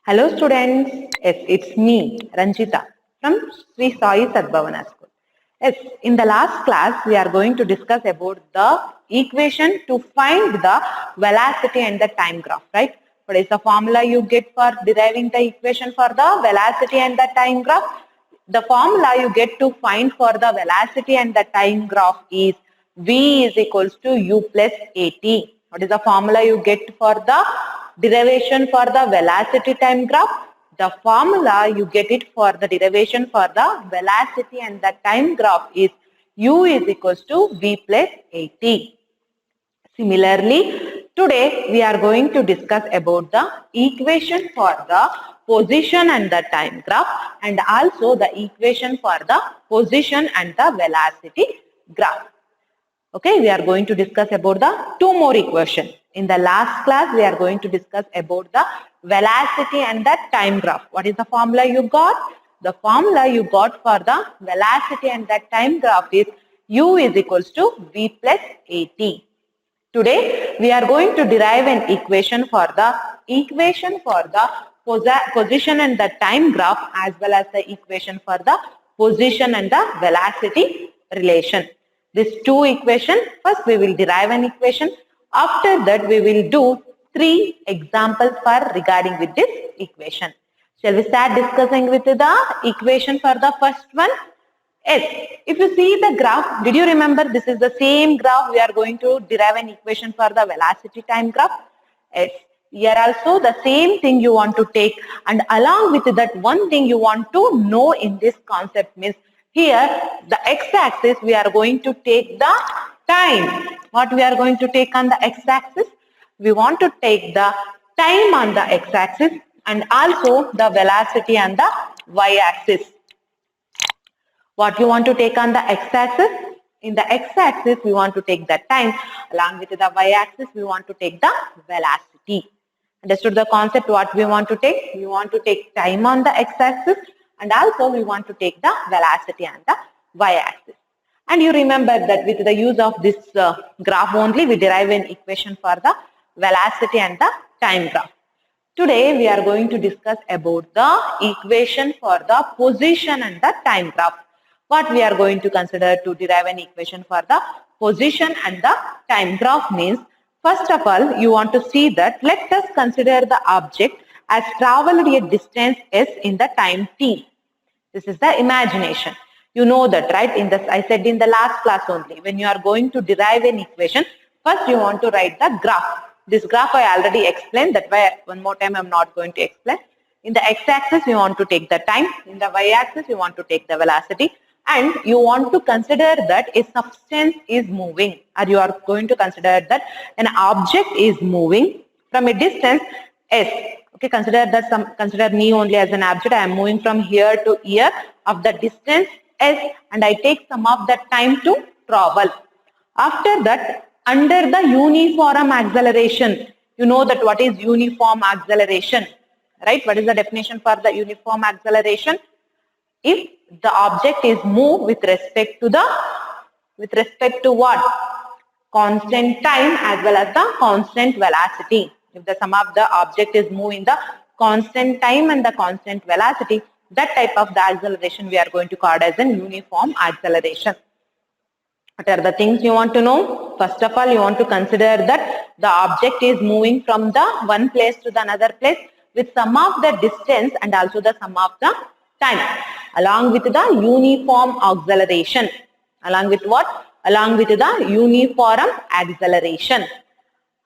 Hello students, yes, it's me, Ranjita from Sri Sai Sadbhavana School. Yes, in the last class we are going to discuss about the equation to find the velocity and the time graph, right? What is the formula you get for deriving the equation for the velocity and the time graph? The formula you get to find for the velocity and the time graph is V is equals to U plus AT. What is the formula you get for the derivation for the velocity time graph? The formula you get it for the derivation for the velocity and the time graph is U is equals to V plus AT. Similarly, today we are going to discuss about the equation for the position and the time graph and also the equation for the position and the velocity graph. Okay, we are going to discuss about the two more equations. In the last class, we are going to discuss about the velocity and the time graph. What is the formula you got? The formula you got for the velocity and the time graph is U is equals to V plus AT. Today, we are going to derive an equation for the position and the time graph as well as the equation for the position and the velocity relation. These two equations, first we will derive an equation. After that, we will do three examples for regarding with this equation. Shall we start discussing with the equation for the first one? Yes, if you see the graph, did you remember this is the same graph we are going to derive an equation for the velocity time graph? Yes, here also the same thing you want to take and along with that one thing you want to know in this concept means here the x-axis we are going to take the time. What we are going to take on the x-axis? We want to take the time on the x-axis and also the velocity on the y-axis. What you want to take on the x-axis? In the x-axis, we want to take the time. Along with the y-axis, we want to take the velocity. Understood the concept? What we want to take? We want to take time on the x-axis and also we want to take the velocity on the y-axis. And you remember that with the use of this graph only, we derive an equation for the velocity and the time graph. Today, we are going to discuss about the equation for the position and the time graph. What we are going to consider to derive an equation for the position and the time graph means, first of all, you want to see that let us consider the object as traveled a distance s in the time t. This is the imagination. You know that, right? I said in the last class only, when you are going to derive an equation, first you want to write the graph. This graph I already explained, that why one more time I am not going to explain. In the x-axis, you want to take the time. In the y-axis, you want to take the velocity. And you want to consider that a substance is moving, or you are going to consider that an object is moving from a distance s. Okay, consider me only as an object. I am moving from here to here of the distance s, and I take some of that time to travel. After that, under the uniform acceleration, you know that what is uniform acceleration, right? What is the definition for the uniform acceleration? If the object is moved with respect to what? Constant time as well as the constant velocity. If the sum of the object is moved in the constant time and the constant velocity, that type of the acceleration we are going to call as an uniform acceleration. What are the things you want to know? First of all, you want to consider that the object is moving from the one place to the another place with sum of the distance and also the sum of the time, along with the uniform acceleration. Along with what? Along with the uniform acceleration.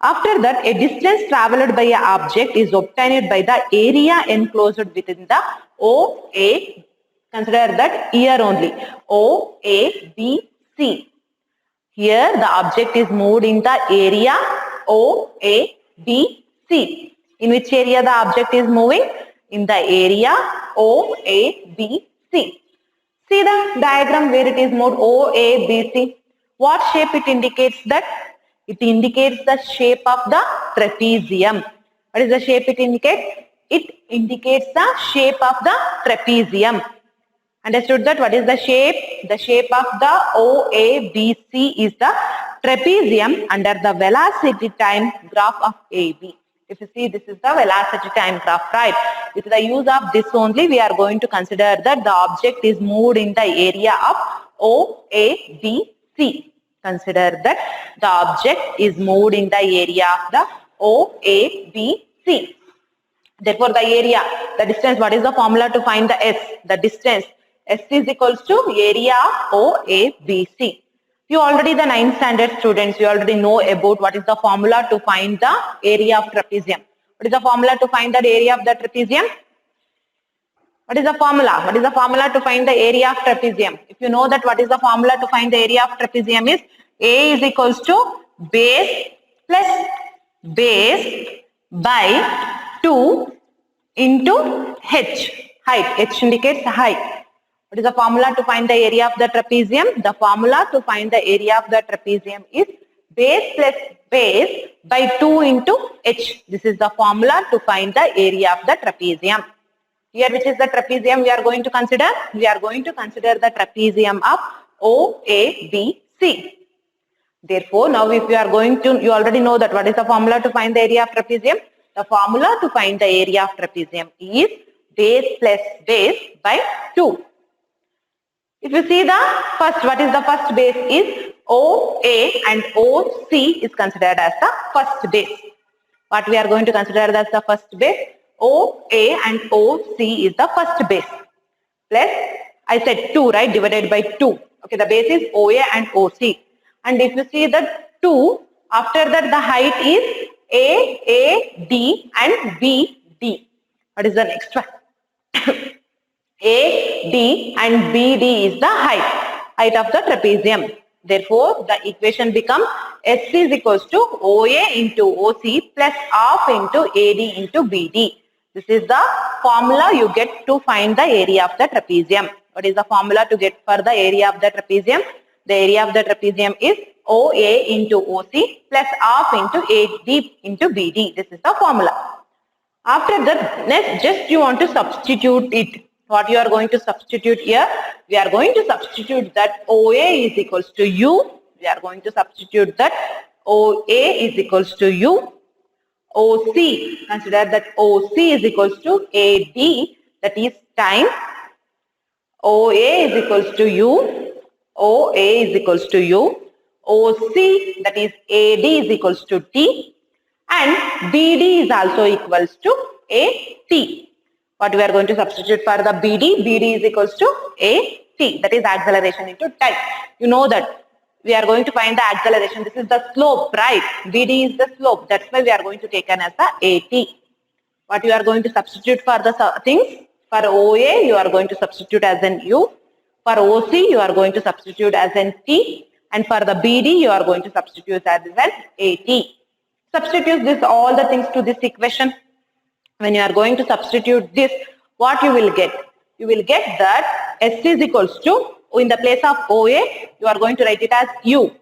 After that, a distance travelled by an object is obtained by the area enclosed within the OA. Consider that here only, OABC. Here the object is moved in the area OABC. In which area the object is moving? In the area OABC. See the diagram where it is moved OABC. What shape it indicates that? It indicates the shape of the trapezium. What is the shape it indicates? It indicates the shape of the trapezium. Understood that? What is the shape? The shape of the OABC is the trapezium under the velocity time graph of AB. If you see, this is the velocity time graph, right? With the use of this only, we are going to consider that the object is moved in the area of OABC. Consider that the object is moved in the area of the OABC. Therefore, the area, the distance, what is the formula to find the S? The distance, S is equals to area of OABC. You already the 9th standard students, you already know about what is the formula to find the area of trapezium. What is the formula to find the area of the trapezium? What is the formula? What is the formula to find the area of trapezium? If you know that what is the formula to find the area of trapezium is A is equals to base plus base by 2 into H. Height. H indicates height. What is the formula to find the area of the trapezium? The formula to find the area of the trapezium is base plus base by 2 into H. This is the formula to find the area of the trapezium. Here, which is the trapezium we are going to consider? We are going to consider the trapezium of OABC. Therefore, now if you are going to, you already know that what is the formula to find the area of trapezium? The formula to find the area of trapezium is base plus base by 2. If you see the first, what is the first base is OA and OC is considered as the first base. What we are going to consider as the first base? OA and OC is the first base. Plus, I said 2, right? Divided by 2. Okay, the base is OA and OC. And if you see that 2, after that the height is AD and BD. What is the next one? AD and BD is the height of the trapezium. Therefore, the equation becomes S is equals to OA into OC plus half into AD into BD. This is the formula you get to find the area of the trapezium. What is the formula to get for the area of the trapezium? The area of the trapezium is OA into OC plus half into AD into BD. This is the formula. After that, next just you want to substitute it. What you are going to substitute here? We are going to substitute that OA is equals to U. We are going to substitute that OA is equals to U. OC, consider that OC is equals to AD, that is time. OA is equals to U. OA is equals to U. OC, that is AD is equals to T. And BD is also equals to AT. What we are going to substitute for the BD? BD is equals to AT. That is acceleration into time. You know that we are going to find the acceleration. This is the slope, right? BD is the slope. That's why we are going to take an as the AT. What you are going to substitute for the things? For OA, you are going to substitute as an U. For OC, you are going to substitute as an T. And for the BD, you are going to substitute as an AT. Substitute this all the things to this equation. When you are going to substitute this, what you will get? You will get that S is equals to, in the place of OA, you are going to write it as U.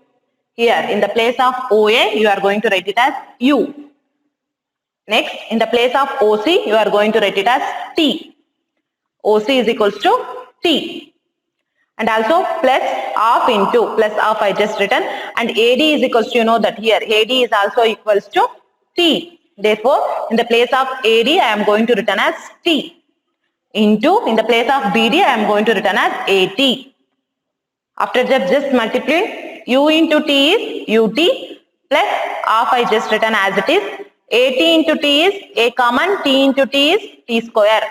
Here, in the place of OA, you are going to write it as U. Next, in the place of OC, you are going to write it as T. OC is equals to T. And also plus half into, plus half I just written. And AD is equals to, you know that here, AD is also equals to T. Therefore, in the place of AD, I am going to written as T. Into, in the place of BD, I am going to written as AT. After that, just multiply. U into T is UT plus half I just written as it is. AT into T is A common, T into T is T square.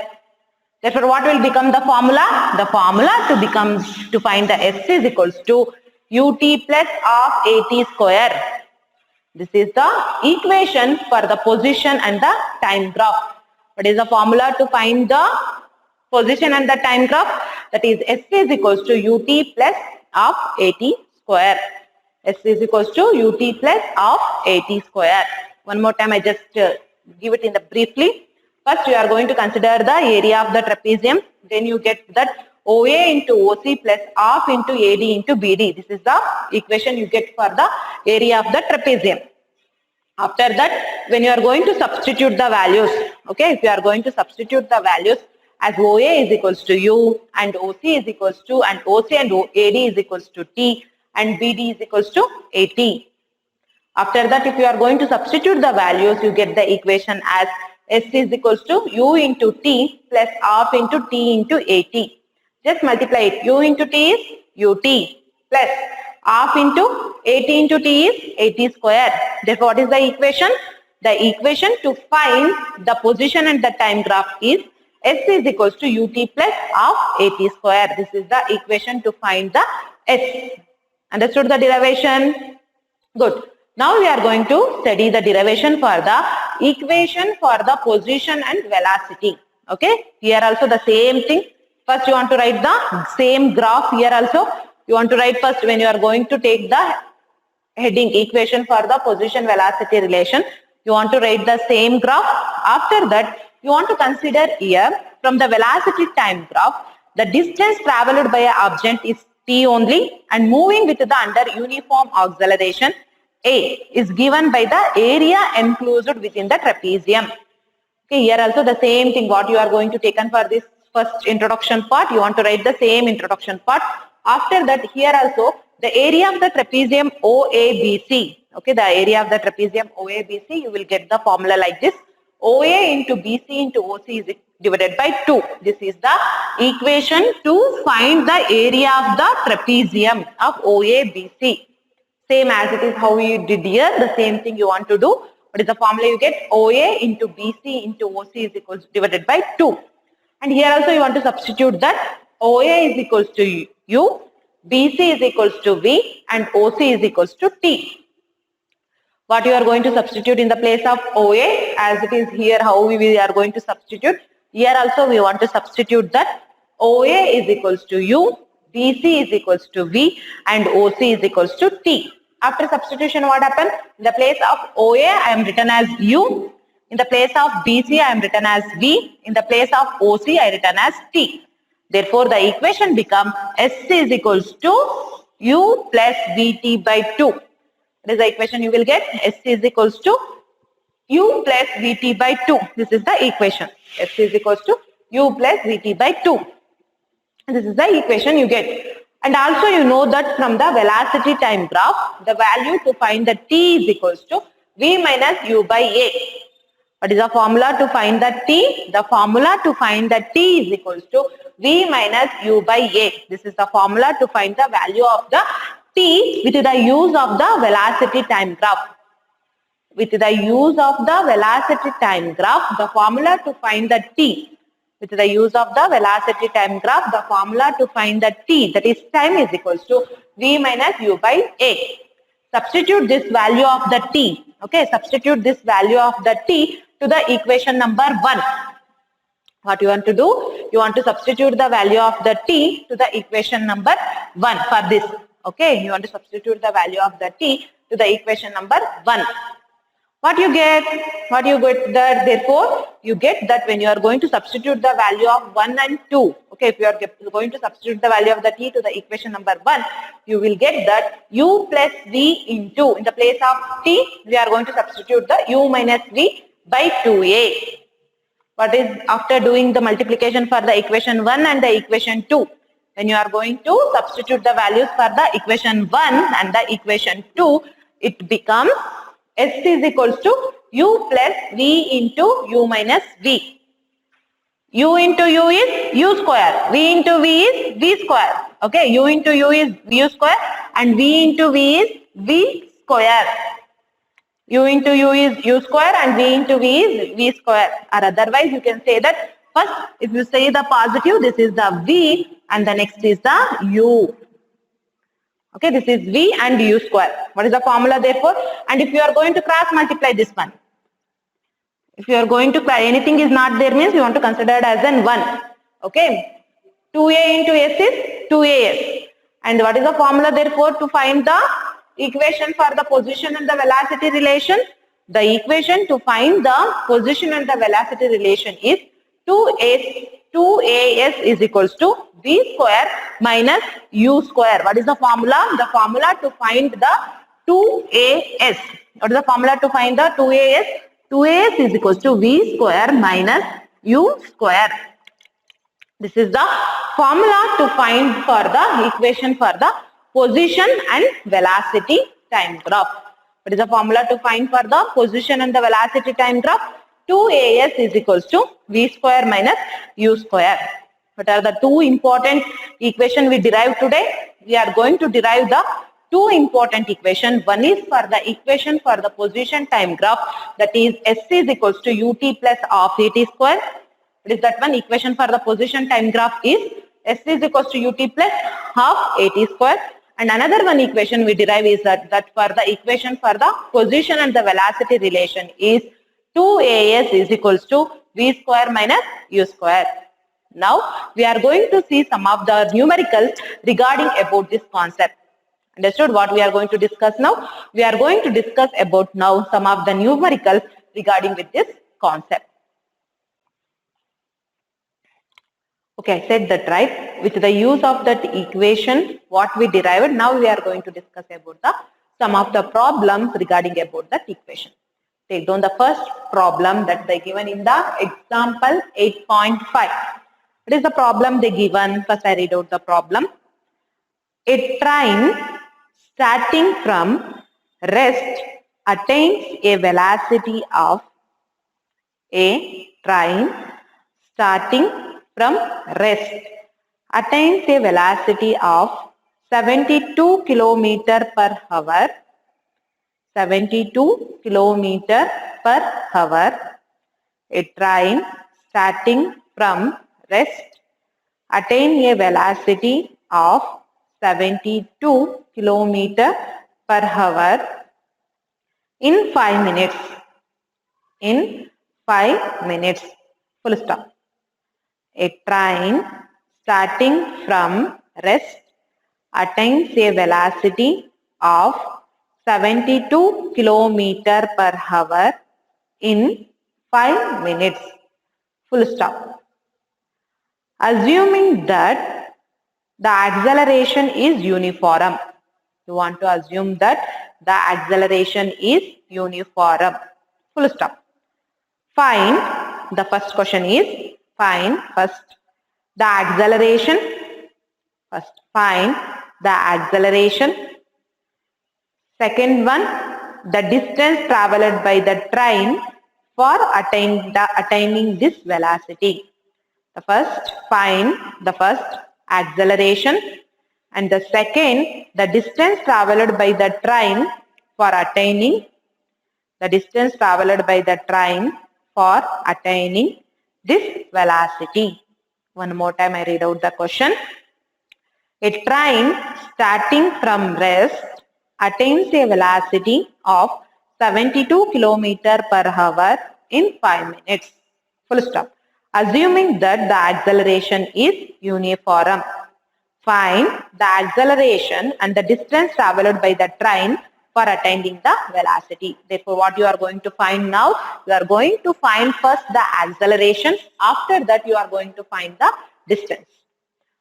Therefore, what will become the formula? The formula to find the S is equals to UT plus half AT square. This is the equation for the position and the time graph. What is the formula to find the position and the time graph? That is S is equals to UT plus half AT square. S is equals to UT plus half AT square. One more time, I just give it in the briefly. First, you are going to consider the area of the trapezium. Then you get that OA into OC plus half into AD into BD. This is the equation you get for the area of the trapezium. After that, when you are going to substitute the values, okay, if you are going to substitute the values as OA is equals to U and OC is equals to, and OC and AD is equals to T and BD is equals to AT. After that, if you are going to substitute the values, you get the equation as S is equals to U into T plus half into T into AT. Just multiply it. U into T is UT plus half into AT into T is AT square. Therefore, what is the equation? The equation to find the position and the time graph is S is equals to UT plus half AT square. This is the equation to find the S. Understood the derivation? Good. Now we are going to study the derivation for the equation for the position and velocity. Okay. Here also the same thing. First you want to write the same graph. Here also you want to write first when you are going to take the heading equation for the position velocity relation. You want to write the same graph. After that you want to consider here from the velocity time graph the distance traveled by an object is t only and moving with the under uniform acceleration a is given by the area enclosed within the trapezium. Okay, here also the same thing what you are going to take on for this first introduction part. You want to write the same introduction part. After that here also the area of the trapezium OABC. Okay, the area of the trapezium OABC, you will get the formula like this. OA into BC into OC is divided by 2. This is the equation to find the area of the trapezium of OABC. Same as it is how you did here, the same thing you want to do. What is the formula you get? OA into BC into OC is equals divided by 2. And here also you want to substitute that OA is equals to U, BC is equals to V and OC is equals to T. What you are going to substitute in the place of OA as it is here how we are going to substitute. Here also we want to substitute that OA is equals to U, BC is equals to V and OC is equals to T. After substitution what happened? In the place of OA I am written as U. In the place of BC I am written as V. In the place of OC I written as T. Therefore the equation becomes S is equals to U plus VT by 2. That is the equation you will get. S is equals to U plus Vt by 2. This is the equation. S is equals to U plus Vt by 2. This is the equation you get. And also you know that from the velocity time graph, the value to find the t is equals to V minus U by A. What is the formula to find the t? The formula to find the t is equals to V minus U by A. This is the formula to find the value of the t with the use of the velocity time graph. With the use of the velocity time graph, the formula to find the t. With the use of the velocity time graph, the formula to find the t, that is time, is equals to V minus U by A. Substitute this value of the t. Okay, substitute this value of the t to the equation number 1. What you want to do? You want to substitute the value of the t to the equation number 1 for this. Okay, you want to substitute the value of the t to the equation number 1. What you get? What you get that? Therefore, you get that when you are going to substitute the value of 1 and 2. Okay, if you are going to substitute the value of the t to the equation number 1, you will get that u plus v into, in the place of t, we are going to substitute the u minus v by 2a. What is after doing the multiplication for the equation 1 and the equation 2? When you are going to substitute the values for the equation 1 and the equation 2, it becomes S is equals to u plus v into u minus v. U into u is u square, v into v is v square. Okay, u into u is u square and v into v is v square. U into u is u square and v into v is v square. Or otherwise you can say that first if you say the positive, this is the v and the next is the u. Okay, this is v and u square. What is the formula therefore? And if you are going to cross multiply this one, if you are going to, anything is not there means you want to consider it as an 1. Okay, 2a into s is 2as. And what is the formula therefore to find the equation for the position and the velocity relation? The equation to find the position and the velocity relation is 2as is equals to v square minus u square. What is the formula? The formula to find the 2as. What is the formula to find the 2as? 2as is equals to v square minus u square. This is the formula to find for the equation for the position and velocity time graph. What is the formula to find for the position and the velocity time graph? 2as is equals to v square minus u square. What are the two important equations we derived today? We are going to derive the two important equations. One is for the equation for the position time graph, that is S is equals to ut plus half at square. What is that one? Equation for the position time graph is S is equals to ut plus half at square. And another one equation we derive is that for the equation for the position and the velocity relation is 2as is equals to v square minus u square. Now we are going to see some of the numericals regarding about this concept. Understood what we are going to discuss now? We are going to discuss about now some of the numericals regarding with this concept. Okay, I said that right. With the use of that equation, what we derived, now we are going to discuss about the some of the problems regarding about that equation. Take down the first problem that they given in the example 8.5. What is the problem they given? First I read out the problem. A train starting from rest attains a velocity of a train starting from rest attains a velocity of 72 kilometer per hour. 72 kilometer per hour. A train starting from rest attain a velocity of 72 kilometer per hour in 5 minutes. In 5 minutes. Full stop. A train starting from rest attains a velocity of 72 kilometer per hour in 5 minutes. Full stop. Assuming that the acceleration is uniform. You want to assume that the acceleration is uniform. Full stop. Find, the first question is, find first the acceleration. First, find the acceleration. Second one, the distance traveled by the train for attaining this velocity. The first, find the first acceleration, and the second, the distance traveled by the train for attaining this velocity. One more time I read out the question. A train starting from rest attains a velocity of 72 kilometer per hour in 5 minutes. Full stop. Assuming that the acceleration is uniform. Find the acceleration and the distance traveled by the train for attaining the velocity. Therefore, what you are going to find now? You are going to find first the acceleration. After that, you are going to find the distance.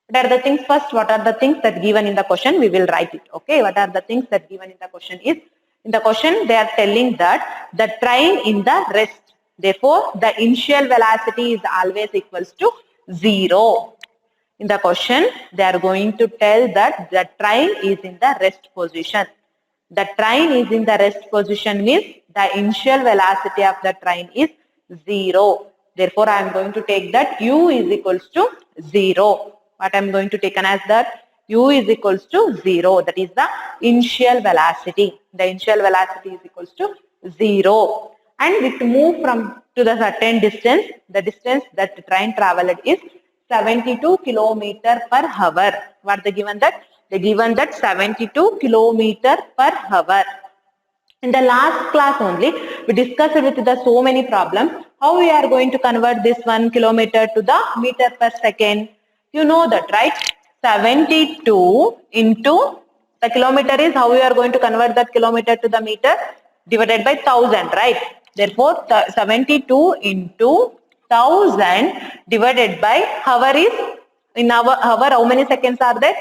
What are the things first? What are the things that given in the question? We will write it. Okay. What are the things that given in the question is? In the question, they are telling that the train in the rest. Therefore, the initial velocity is always equals to 0. In the question, they are going to tell that the train is in the rest position. The train is in the rest position means the initial velocity of the train is 0. Therefore, I am going to take that u is equals to 0. What I am going to take as that? U is equals to 0. That is the initial velocity. The initial velocity is equals to 0. And it move from to the certain distance. The distance that the train traveled is 72 kilometer per hour. What they given that? They given that 72 kilometer per hour. In the last class only, we discussed with the so many problems how we are going to convert this 1 kilometer to the meter per second. You know that, right? 72 into the kilometer is how we are going to convert that kilometer to the meter divided by 1000, right? Therefore, 72 into 1000 divided by hour is, in our hour how many seconds are there?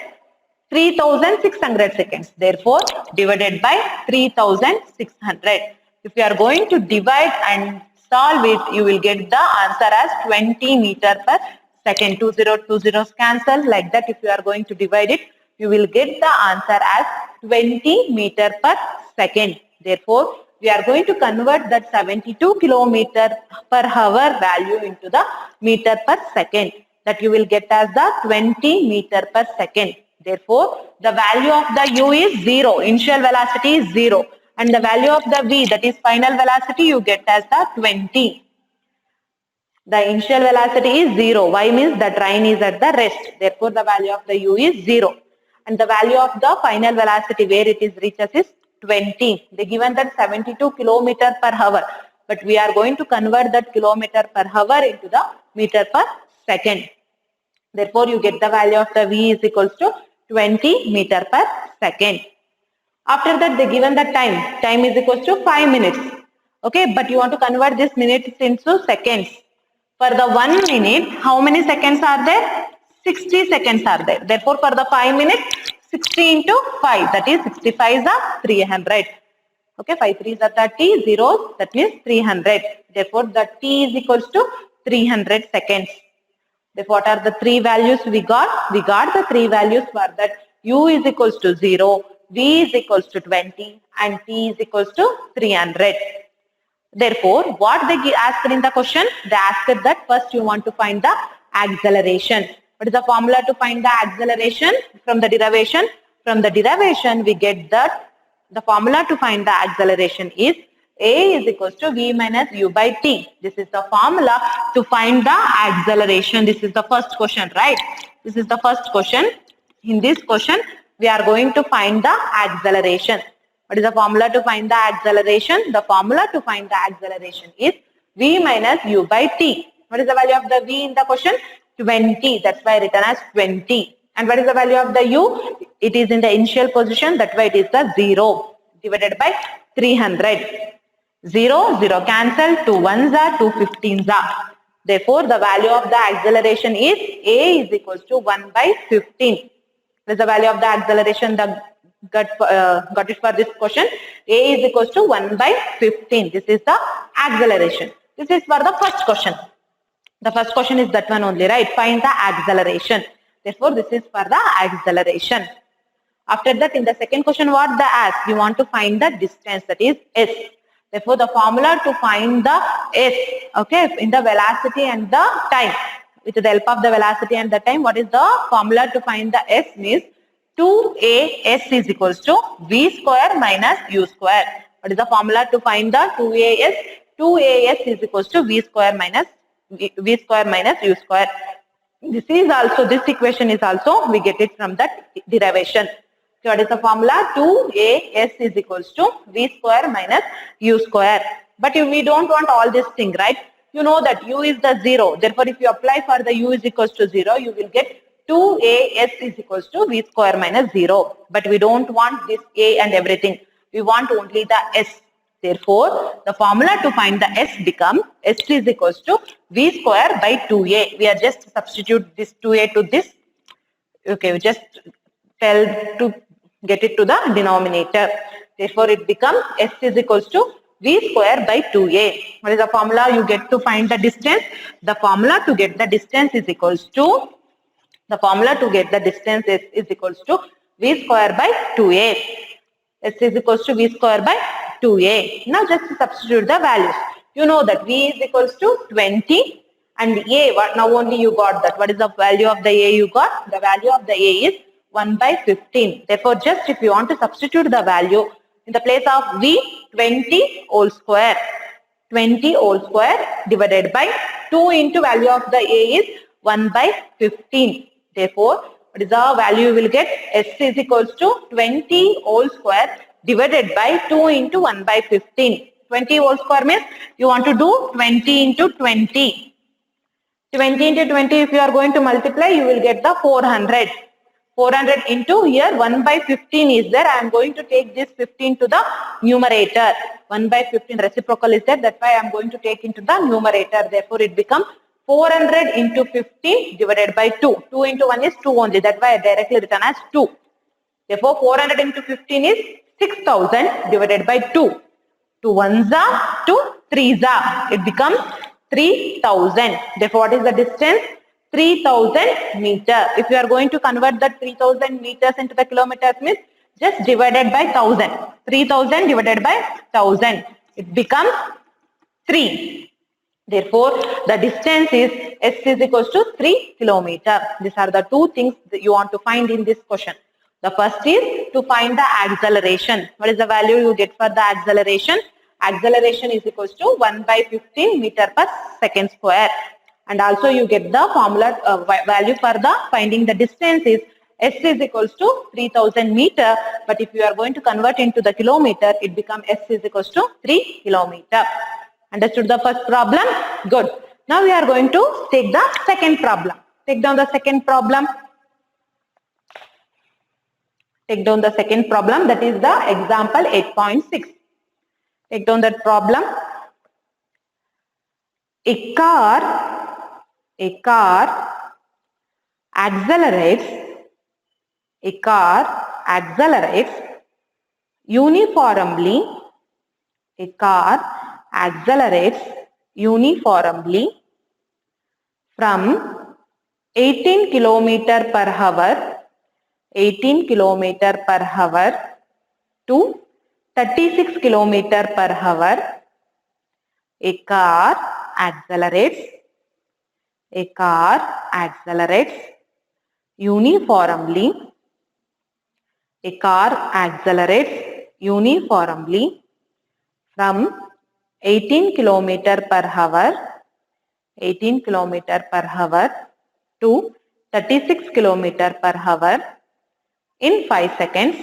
3600 seconds. Therefore, divided by 3600. If you are going to divide and solve it, you will get the answer as 20 meter per second. 2 zeros cancel. Like that, if you are going to divide it, you will get the answer as 20 meter per second. Therefore, we are going to convert that 72 kilometer per hour value into the meter per second. That you will get as the 20 meter per second. Therefore, the value of the u is 0. Initial velocity is 0. And the value of the v, that is final velocity, you get as the 20. The initial velocity is 0. Y means the train is at the rest. Therefore, the value of the u is 0. And the value of the final velocity where it is reaches is 20. They given that 72 kilometer per hour. But we are going to convert that kilometer per hour into the meter per second. Therefore, you get the value of the v is equals to 20 meter per second. After that, they given the time. Time is equals to 5 minutes. Okay, but you want to convert this minutes into seconds. For the 1 minute, how many seconds are there? 60 seconds are there. Therefore, for the 5 minutes, 60 into 5, that is 65 is 300. Okay, 5 3 is 30, zeros, that means 300. Therefore, the t is equals to 300 seconds. Therefore, what are the three values we got? We got the three values for that u is equals to 0, v is equals to 20 and t is equals to 300. Therefore, what they asked in the question? They asked that first you want to find the acceleration. What is the formula to find the acceleration from the derivation? From the derivation, we get that the formula to find the acceleration is a is equals to v minus u by t. This is the formula to find the acceleration. This is the first question, right? This is the first question. In this question, we are going to find the acceleration. What is the formula to find the acceleration? The formula to find the acceleration is v minus u by t. What is the value of the v in the question? 20. That's why written as 20. And what is the value of the u? It is in the initial position. That's why it is the 0 divided by 300. 0, 0 cancel. 2 ones are 2 15s are. Therefore, the value of the acceleration is a is equals to 1 by 15. What is the value of the acceleration? The got it for this question. A is equals to 1 by 15. This is the acceleration. This is for the first question. The first question is that one only, right? Find the acceleration. Therefore, this is for the acceleration. After that, in the second question, what they ask? You want to find the distance, that is s. Therefore, the formula to find the s, okay, in the velocity and the time. With the help of the velocity and the time, what is the formula to find the s means 2as is equals to v square minus u square. What is the formula to find the 2as? 2as is equals to v square minus u square. This is also, this equation is also, we get it from that derivation. So what is the formula? 2as is equals to v square minus u square. But we don't want all this thing, right? You know that u is the 0. Therefore, if you apply for the u is equals to 0, you will get 2as is equals to v square minus 0. But we don't want this a and everything. We want only the s. Therefore, the formula to find the s becomes s is equals to v square by 2a. We are just substitute this 2a to this. Okay, we just tell to get it to the denominator. Therefore, it becomes s is equals to v square by 2a. What is the formula you get to find the distance? The formula to get the distance is equals to, the formula to get the distance is equals to v square by 2a. S is equals to v square by 2a. Now just substitute the values. You know that v is equals to 20 and a, what now only you got that. What is the value of the a you got? The value of the a is 1 by 15. Therefore, just if you want to substitute the value in the place of v, 20 whole square. 20 whole square divided by 2 into value of the a is 1 by 15. Therefore, what is the value you will get? S is equals to 20 whole square divided by 2 into 1 by 15. 20 whole square means you want to do 20 into 20. 20 into 20, if you are going to multiply, you will get the 400. 400 into here 1 by 15 is there. I am going to take this 15 to the numerator. 1 by 15 reciprocal is there. That's why I am going to take into the numerator. Therefore, it becomes 400 into 50 divided by 2. 2 into 1 is 2 only. That's why I directly written as 2. Therefore, 400 into 15 is 6000 divided by 2. 2 ones are 2 threes are. It becomes 3000. Therefore, what is the distance? 3000 meter. If you are going to convert that 3000 meters into the kilometers means just divided by 1000. 3000 divided by 1000. It becomes 3. Therefore, the distance is S is equals to 3 kilometer. These are the two things that you want to find in this question. The first is to find the acceleration. What is the value you get for the acceleration? Acceleration is equals to 1 by 15 meter per second square. And also you get the formula value for the finding the distance is S is equals to 3000 meter. But if you are going to convert into the kilometer, it becomes S is equals to 3 kilometer. Understood the first problem? Good. Now we are going to take the second problem. Take down the second problem. Take down the second problem, that is the example 8.6. Take down that problem. A car accelerates uniformly. A car accelerates uniformly from 18 kilometer per hour to 36 kilometer per hour. A car accelerates uniformly. A car accelerates uniformly from 18 kilometer per hour to 36 kilometer per hour in 5 seconds.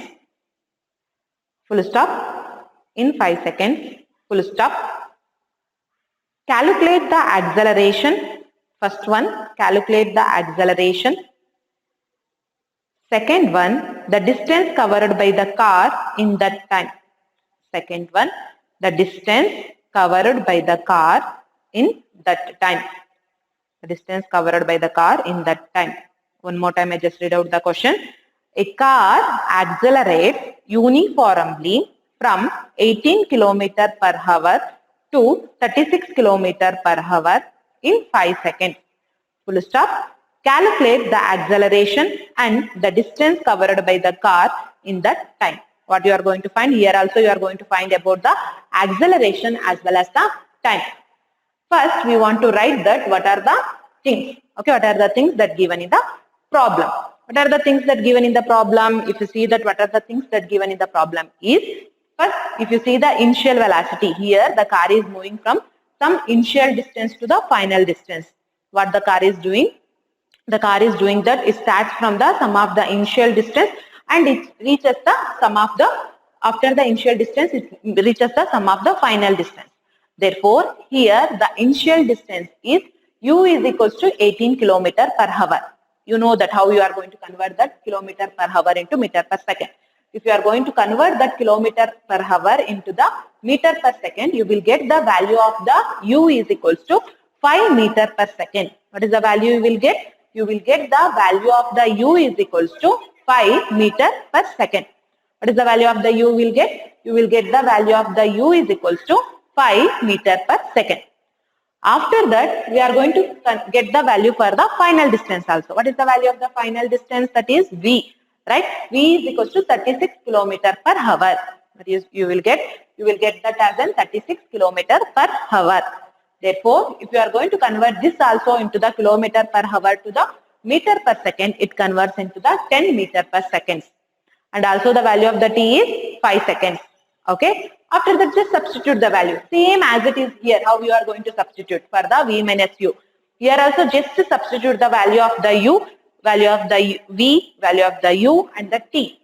Full stop. In 5 seconds. Full stop. Calculate the acceleration. First one, calculate the acceleration. Second one, the distance covered by the car in that time. Second one, the distance covered by the car in that time. The distance covered by the car in that time. One more time, I just read out the question. A car accelerates uniformly from 18 km per hour to 36 km per hour in 5 seconds. Full stop. Calculate the acceleration and the distance covered by the car in that time. What you are going to find here also, you are going to find about the acceleration as well as the time. First, we want to write that what are the things. Okay, what are the things that given in the problem? What are the things that given in the problem? If you see that what are the things that given in the problem is, first, if you see the initial velocity, here the car is moving from some initial distance to the final distance. What the car is doing? The car is doing that it starts from the sum of the initial distance and it reaches the sum of the, after the initial distance, it reaches the sum of the final distance. Therefore, here the initial distance is u is equals to 18 km per hour. You know that how you are going to convert that kilometer per hour into meter per second. If you are going to convert that kilometer per hour into the meter per second, you will get the value of the u is equals to 5 meter per second. What is the value you will get? You will get the value of the u is equals to 5 meter per second. What is the value of the u will get? You will get the value of the u is equals to 5 meter per second. After that, we are going to get the value for the final distance also. What is the value of the final distance? That is v, right? V is equals to 36 km per hour. That is, you will get that as an 36 km per hour. Therefore, if you are going to convert this also into the kilometer per hour to the meter per second, it converts into the 10 meter per second. And also the value of the t is 5 seconds. Okay. After that, just substitute the value. Same as it is here, how you are going to substitute for the v minus u. Here also just to substitute the value of the u, value of the v, value of the u and the t.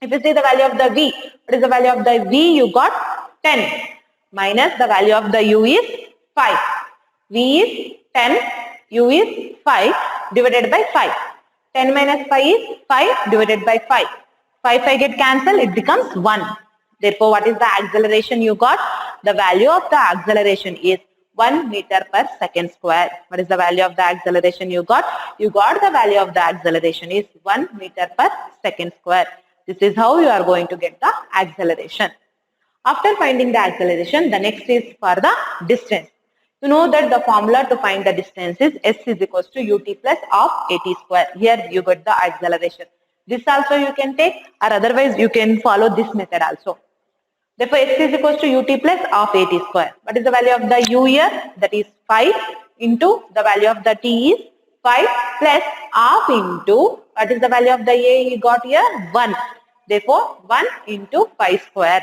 If you see the value of the v, what is the value of the v? You got 10 minus the value of the u is 5. V is 10, u is 5 divided by 5. 10 minus 5 is 5 divided by 5. 5 get cancelled, it becomes 1. Therefore, what is the acceleration you got? The value of the acceleration is 1 meter per second square. What is the value of the acceleration you got? You got the value of the acceleration is 1 meter per second square. This is how you are going to get the acceleration. After finding the acceleration, the next is for the distance. You know that the formula to find the distance is s is equals to ut plus of at square. Here you got the acceleration. This also you can take, or otherwise you can follow this method also. Therefore, x is equals to ut plus half at square. What is the value of the u here? That is 5 into the value of the t is 5 plus half into what is the value of the a you got here? 1. Therefore, 1 into 5 square.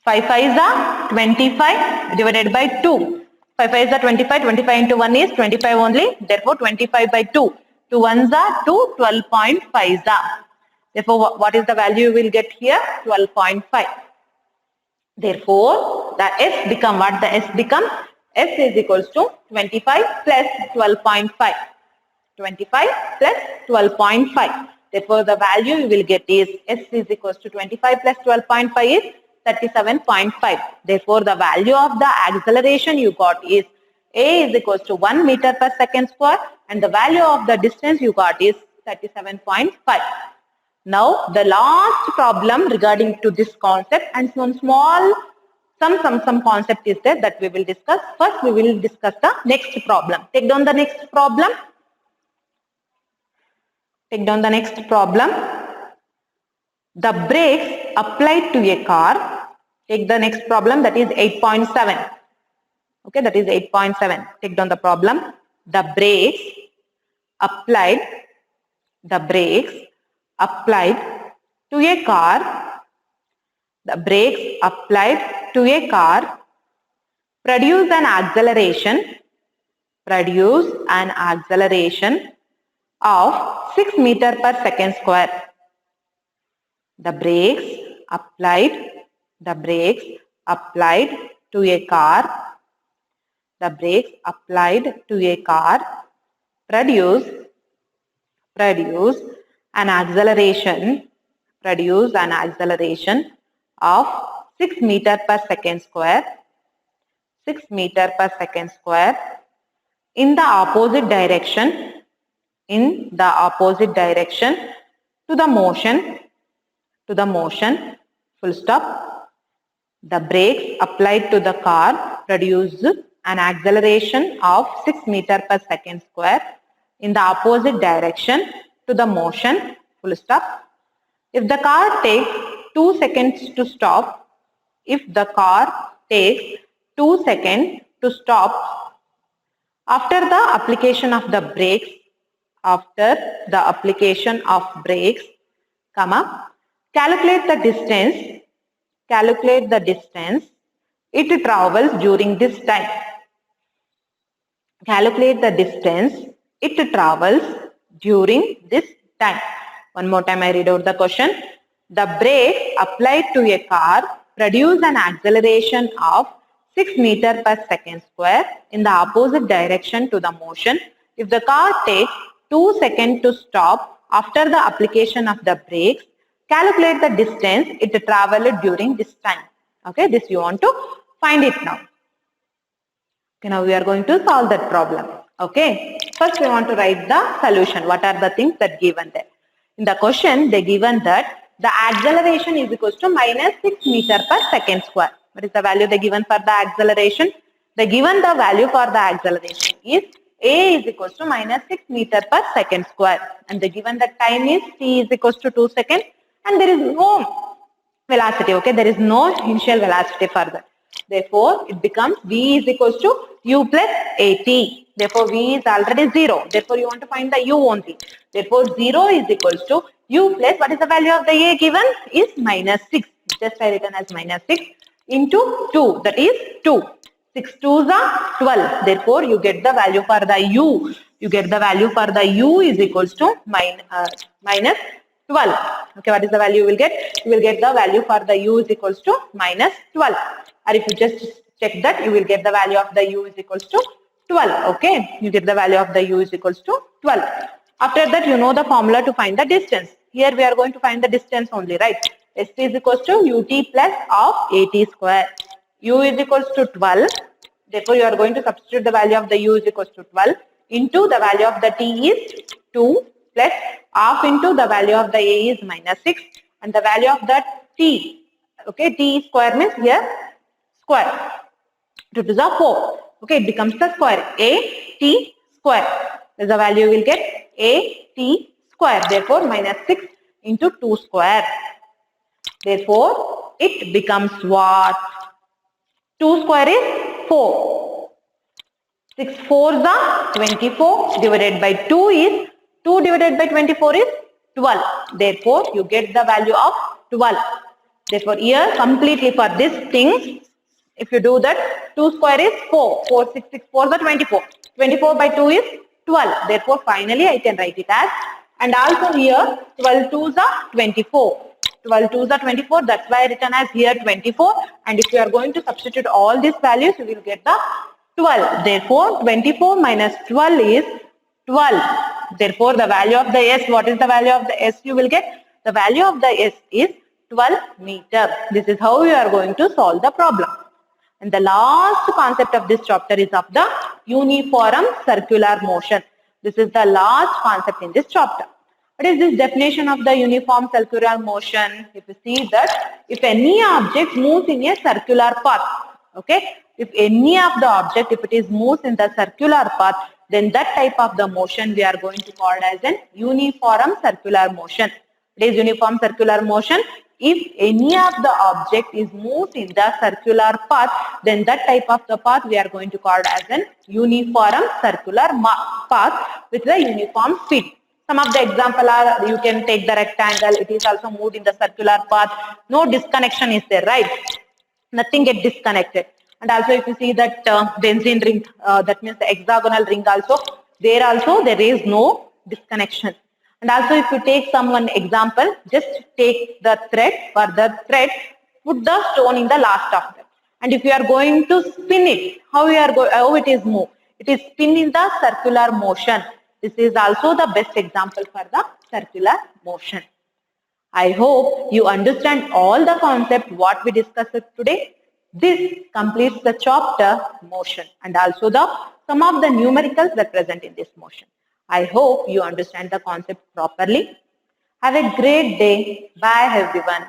5 5s are 25 divided by 2. 5 5s are 25. 25 into 1 is 25 only. Therefore, 25 by 2. 2 1s are 2. 12.5s are. Therefore, what is the value you will get here? 12.5. Therefore, the S become what? The S become S is equals to 25 plus 12.5. 25 plus 12.5. Therefore, the value you will get is S is equals to 25 plus 12.5 is 37.5. Therefore, the value of the acceleration you got is A is equals to 1 meter per second square, and the value of the distance you got is 37.5. Now, the last problem regarding to this concept, and some concept is there that we will discuss. First, we will discuss the next problem. Take down the next problem. Take down the next problem. The brakes applied to a car. Take the next problem, that is 8.7. Okay, that is 8.7. Take down the problem. The brakes applied to a car. The brakes applied to a car produce an acceleration of 6 meter per second square. The brakes applied to a car. The brakes applied to a car produce an acceleration of 6 meter per second square. 6 meter per second square in the opposite direction. To the motion. Full stop. The brakes applied to the car produce an acceleration of 6 meter per second square in the opposite direction to the motion. Full stop. If the car takes 2 seconds to stop, after the application of the brakes, calculate the distance it travels during this time. Calculate the distance it travels during this time. One more time I read out the question. The brakes applied to a car produce an acceleration of 6 meter per second square in the opposite direction to the motion. If the car takes 2 seconds to stop after the application of the brakes, calculate the distance it traveled during this time. Okay, this you want to find it now. Okay, now we are going to solve that problem. Okay, first we want to write the solution. What are the things that given there? In the question, they given that the acceleration is equals to minus 6 meter per second square. What is the value they given for the acceleration? They given the value for the acceleration is A is equals to minus 6 meter per second square, and they given the time is t is equals to 2 seconds, and there is no velocity. Okay, there is no initial velocity further. Therefore, it becomes v is equals to u plus at. Therefore, v is already 0. Therefore, you want to find the u only. Therefore, 0 is equals to u plus, what is the value of the a given? Is minus 6. Just I written as minus 6 into 2. That is 2. 6 2s are 12. Therefore, you get the value for the u. You get the value for the u is equals to minus 12. Okay, what is the value you will get? You will get the value for the u is equals to minus 12. Or if you just check that, you will get the value of the u is equals to 12. Okay, you get the value of the u is equals to 12. After that, you know the formula to find the distance. Here we are going to find the distance only, right? St is equals to ut plus of at square. U is equals to 12. Therefore, you are going to substitute the value of the u is equals to 12 into the value of the t is 2 plus half into the value of the a is minus 6, and the value of the t. Okay, t square means here square. 2 to the 4. Okay, it becomes the square. A t square. That's the value you will get. A t square. Therefore, minus 6 into 2 square. Therefore, it becomes what? 2 square is 4. 6 4s are 24 divided by 2 is 2 divided by 24 is 12. Therefore, you get the value of 12. Therefore, here completely for this thing, if you do that, 2 square is 4. 4 6 6 4 is 24. 24 by 2 is 12. Therefore, finally I can write it as, and also here 12 2s are 24. 12 2s are 24. That's why I written as here 24. And if you are going to substitute all these values, you will get the 12. Therefore, 24 minus 12 is 12. Therefore, the value of the S, what is the value of the S you will get? The value of the S is 12 meter. This is how you are going to solve the problem. And the last concept of this chapter is of the uniform circular motion. This is the last concept in this chapter. What is this definition of the uniform circular motion? If you see that, if any object moves in a circular path, okay, if any of the object, if it is moves in the circular path, then that type of the motion we are going to call as an uniform circular motion. It is uniform circular motion. If any of the object is moved in the circular path, then that type of the path we are going to call as an uniform circular path with the uniform speed. Some of the example are, you can take the rectangle, it is also moved in the circular path. No disconnection is there, right? Nothing get disconnected. And also if you see that benzene ring, that means the hexagonal ring also, there is no disconnection. And also if you take someone example, just take the thread, for the thread, put the stone in the last of that. And if you are going to spin it, how it is moved? It is spin in the circular motion. This is also the best example for the circular motion. I hope you understand all the concept what we discussed today. This completes the chapter motion and also some of the numericals that present in this motion. I hope you understand the concept properly. Have a great day. Bye everyone.